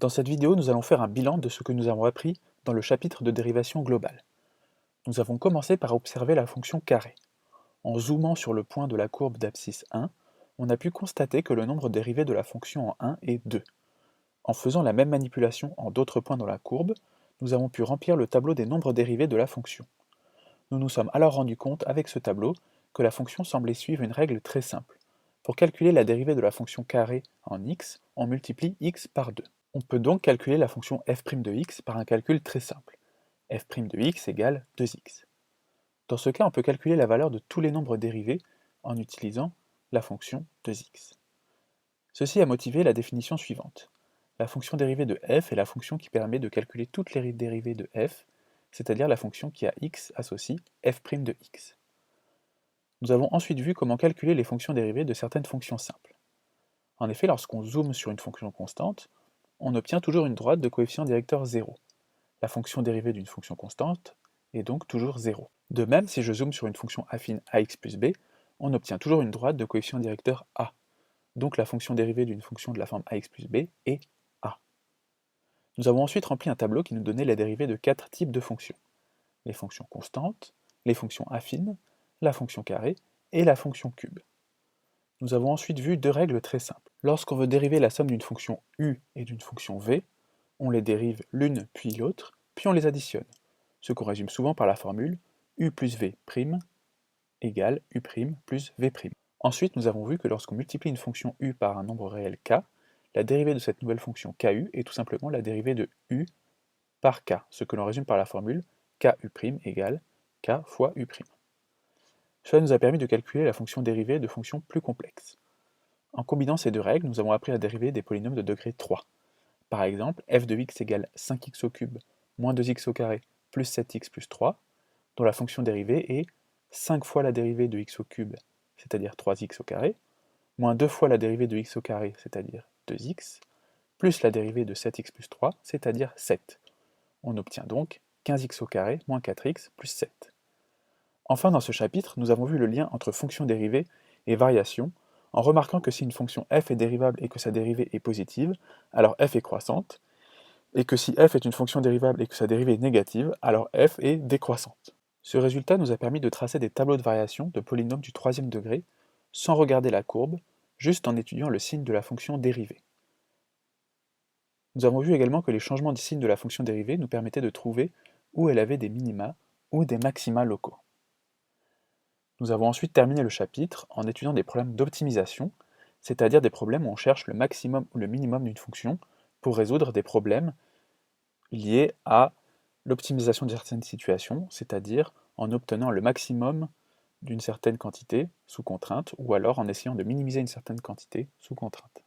Dans cette vidéo, nous allons faire un bilan de ce que nous avons appris dans le chapitre de dérivation globale. Nous avons commencé par observer la fonction carré. En zoomant sur le point de la courbe d'abscisse 1, on a pu constater que le nombre dérivé de la fonction en 1 est 2. En faisant la même manipulation en d'autres points dans la courbe, nous avons pu remplir le tableau des nombres dérivés de la fonction. Nous nous sommes alors rendus compte avec ce tableau que la fonction semblait suivre une règle très simple. Pour calculer la dérivée de la fonction carré en x, on multiplie x par 2. On peut donc calculer la fonction f' de x par un calcul très simple. f' de x égale 2x. Dans ce cas, on peut calculer la valeur de tous les nombres dérivés en utilisant la fonction 2x. Ceci a motivé la définition suivante. La fonction dérivée de f est la fonction qui permet de calculer toutes les dérivées de f, c'est-à-dire la fonction qui a x associe f' de x. Nous avons ensuite vu comment calculer les fonctions dérivées de certaines fonctions simples. En effet, lorsqu'on zoome sur une fonction constante, on obtient toujours une droite de coefficient directeur 0. La fonction dérivée d'une fonction constante est donc toujours 0. De même, si je zoome sur une fonction affine ax plus b, on obtient toujours une droite de coefficient directeur a. Donc la fonction dérivée d'une fonction de la forme ax plus b est a. Nous avons ensuite rempli un tableau qui nous donnait la dérivée de 4 types de fonctions. Les fonctions constantes, les fonctions affines, la fonction carré et la fonction cube. Nous avons ensuite vu deux règles très simples. Lorsqu'on veut dériver la somme d'une fonction u et d'une fonction v, on les dérive l'une puis l'autre, puis on les additionne, ce qu'on résume souvent par la formule u plus v' égale u' plus v'. Ensuite, nous avons vu que lorsqu'on multiplie une fonction u par un nombre réel k, la dérivée de cette nouvelle fonction ku est tout simplement la dérivée de u par k, ce que l'on résume par la formule ku' égale k fois u'. Cela nous a permis de calculer la fonction dérivée de fonctions plus complexes. En combinant ces deux règles, nous avons appris à dériver des polynômes de degré 3. Par exemple, f de x égale 5x au cube moins 2x au carré plus 7x plus 3, dont la fonction dérivée est 5 fois la dérivée de x au cube, c'est-à-dire 3x au carré, moins 2 fois la dérivée de x au carré, c'est-à-dire 2x, plus la dérivée de 7x plus 3, c'est-à-dire 7. On obtient donc 15x au carré moins 4x plus 7. Enfin, dans ce chapitre, nous avons vu le lien entre fonction dérivée et variation, en remarquant que si une fonction f est dérivable et que sa dérivée est positive, alors f est croissante, et que si f est une fonction dérivable et que sa dérivée est négative, alors f est décroissante. Ce résultat nous a permis de tracer des tableaux de variation de polynômes du troisième degré, sans regarder la courbe, juste en étudiant le signe de la fonction dérivée. Nous avons vu également que les changements du signe de la fonction dérivée nous permettaient de trouver où elle avait des minima ou des maxima locaux. Nous avons ensuite terminé le chapitre en étudiant des problèmes d'optimisation, c'est-à-dire des problèmes où on cherche le maximum ou le minimum d'une fonction pour résoudre des problèmes liés à l'optimisation de certaines situations, c'est-à-dire en obtenant le maximum d'une certaine quantité sous contrainte, ou alors en essayant de minimiser une certaine quantité sous contrainte.